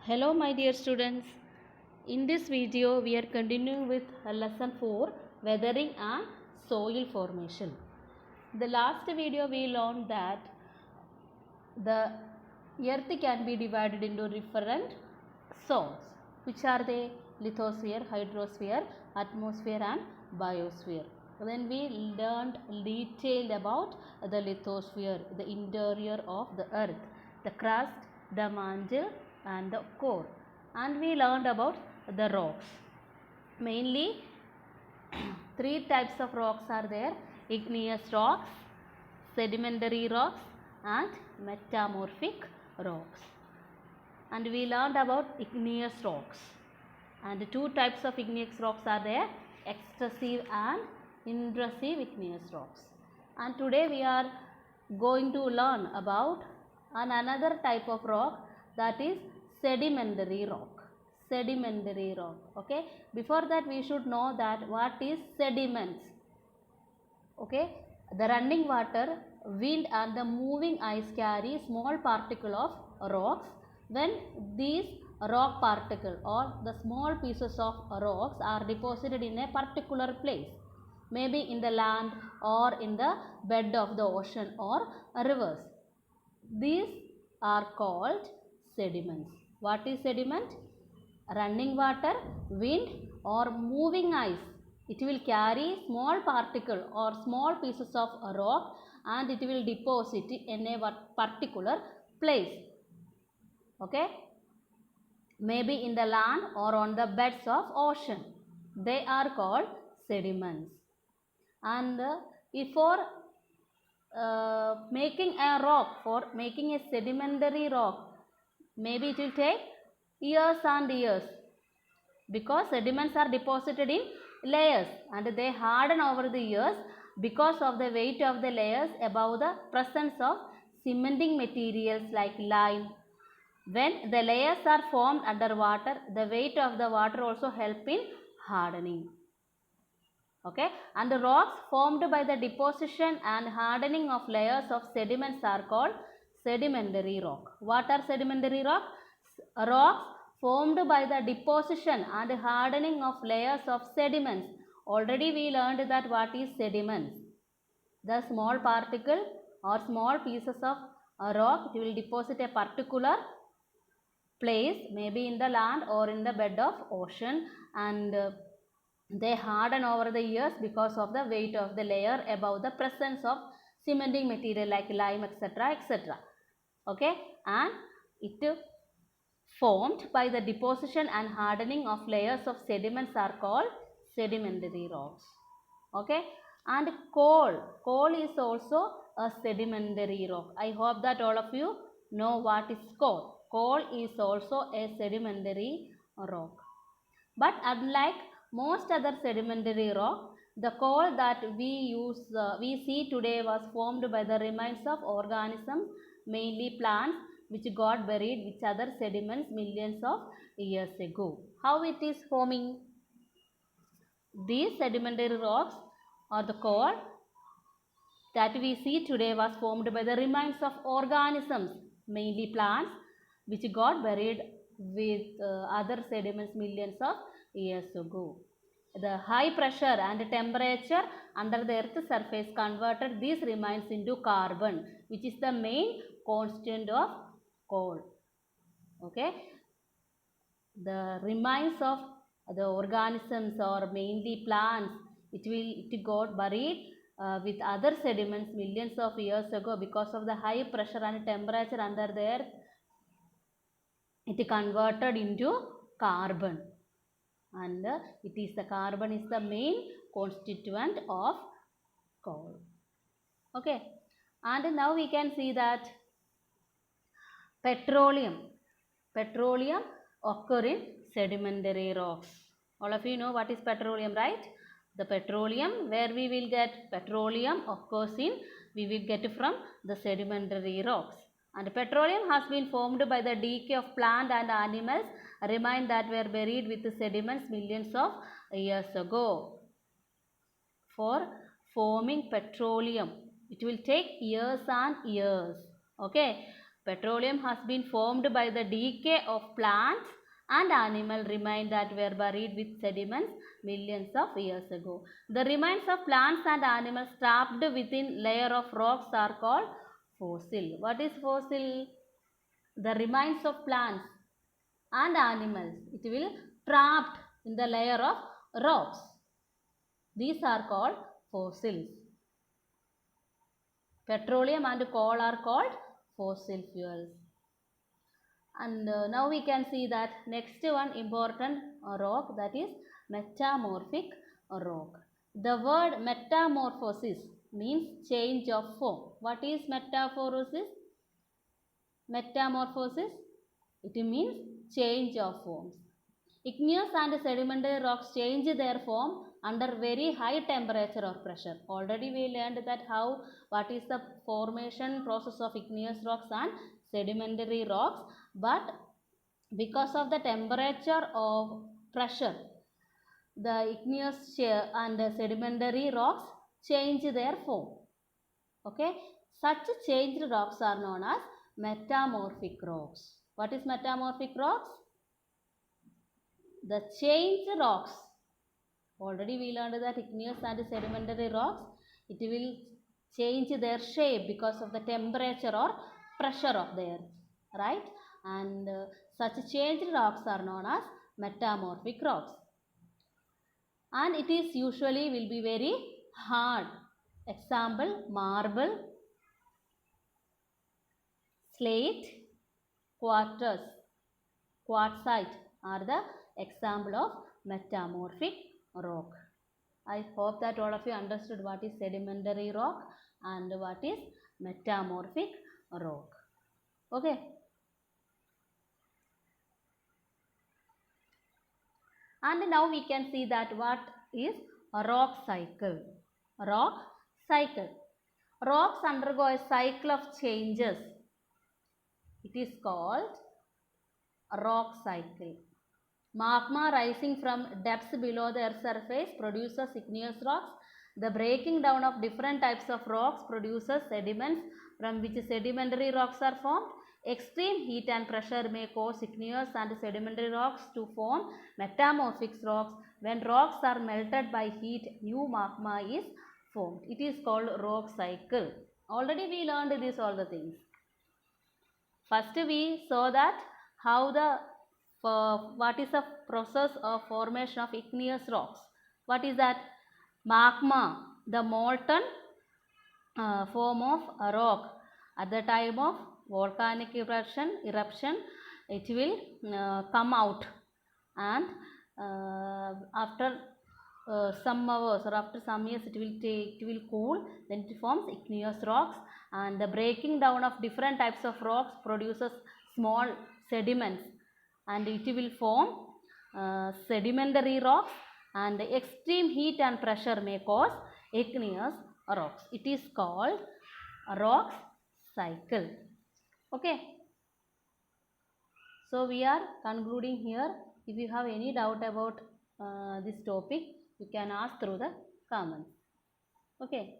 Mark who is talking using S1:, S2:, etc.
S1: Hello my dear students. In this video we are continuing with lesson 4, weathering and soil formation. The last video we learned that the earth can be divided into different zones. Which are they? Lithosphere, hydrosphere, atmosphere and biosphere. Then we learned detailed about the lithosphere, the interior of the earth, the crust, the mantle and the core. And we learned about the rocks. Mainly three types of rocks are there: igneous rocks, sedimentary rocks and metamorphic rocks. And we learned about igneous rocks. And two types of igneous rocks are there: extrusive and intrusive igneous rocks. And today we are going to learn about another type of rock, that is sedimentary rock. Sedimentary rock. Okay. Before that we should know that what is sediments. Okay. The running water, wind and the moving ice carry small particle of rocks. When these rock particle or the small pieces of rocks are deposited in a particular place, maybe in the land or in the bed of the ocean or rivers, these are called sediments. What is sediment? Running water, wind or moving ice. It will carry small particle or small pieces of rock and it will deposit in a particular place. Okay. Maybe in the land or on the beds of ocean. They are called sediments. And for making a rock, for making a sedimentary rock, maybe it will take years and years, because sediments are deposited in layers and they harden over the years because of the weight of the layers above the presence of cementing materials like lime. When the layers are formed underwater, the weight of the water also help in hardening. Okay. And the rocks formed by the deposition and hardening of layers of sediments are called sedimentary rock. What are sedimentary rock? Rocks formed by the deposition and hardening of layers of sediments. Already we learned that what is sediments. The small particle or small pieces of a rock, it will deposit a particular place, maybe in the land or in the bed of ocean, and they harden over the years because of the weight of the layer above the presence of cementing material like lime, etc., etc. Okay. And it formed by the deposition and hardening of layers of sediments are called sedimentary rocks. Okay. And coal is also a sedimentary rock. I hope that all of you know what is coal. Coal is also a sedimentary rock. But unlike most other sedimentary rock, the coal that we see today was formed by the remains of organisms, mainly plants, which got buried with other sediments millions of years ago. How it is forming? These sedimentary rocks or the coal that we see today was formed by the remains of organisms, mainly plants, which got buried with other sediments millions of years ago. The high pressure and temperature under the earth's surface converted these remains into carbon, which is the main constant of coal. Okay. The remains of the organisms or mainly plants, it got buried with other sediments millions of years ago. Because of the high pressure and temperature under the earth, it converted into carbon, and the carbon is the main constituent of coal. Okay. And now we can see that petroleum occur in sedimentary rocks. All of you know what is petroleum, right? The petroleum, where we will get petroleum occurs in, we will get from the sedimentary rocks. And petroleum has been formed by the decay of plant and animals remains that were buried with the sediments millions of years ago. For forming petroleum, it will take years and years. Okay. Petroleum has been formed by the decay of plants and animal remains that were buried with sediments millions of years ago. The remains of plants and animals trapped within layer of rocks are called fossil. What is fossil? The remains of plants and animals. It will trapped in the layer of rocks. These are called fossils. Petroleum and coal are called fossil fuels. And now we can see that next one important rock, that is metamorphic rock. The word metamorphosis means change of form. What is metamorphosis? Metamorphosis, it means change of forms. Igneous and sedimentary rocks change their form under very high temperature or pressure. Already we learned that what is the formation process of igneous rocks and sedimentary rocks, but because of the temperature of pressure, the igneous and sedimentary rocks change their form. Okay, such changed rocks are known as metamorphic rocks. What is metamorphic rocks? The changed rocks. Already we learned that igneous and sedimentary rocks, it will change their shape because of the temperature or pressure of the earth, right? And such changed rocks are known as metamorphic rocks. And it is usually will be very hard. Example, marble, slate, quartzite are the example of metamorphic rock. I hope that all of you understood what is sedimentary rock and what is metamorphic rock. Okay. And now we can see that what is a rock cycle. Rock cycle. Rocks undergo a cycle of changes. It is called a rock cycle. Magma rising from depths below the earth's surface produces igneous rocks. The breaking down of different types of rocks produces sediments from which sedimentary rocks are formed. Extreme heat and pressure may cause igneous and sedimentary rocks to form metamorphic rocks. When rocks are melted by heat, new magma is formed. It is called rock cycle. Already we learned this all the things. First we saw that how the what is the process of formation of igneous rocks. What is that? Magma, the molten form of a rock. At the time of volcanic eruption it will come out, and after some hours or after some years it will cool, then it forms igneous rocks, and the breaking down of different types of rocks produces small sediments, and it will form sedimentary rocks, and the extreme heat and pressure may cause igneous rocks. It is called a rock cycle. Okay. So we are concluding here. If you have any doubt about this topic, you can ask through the comments. Okay.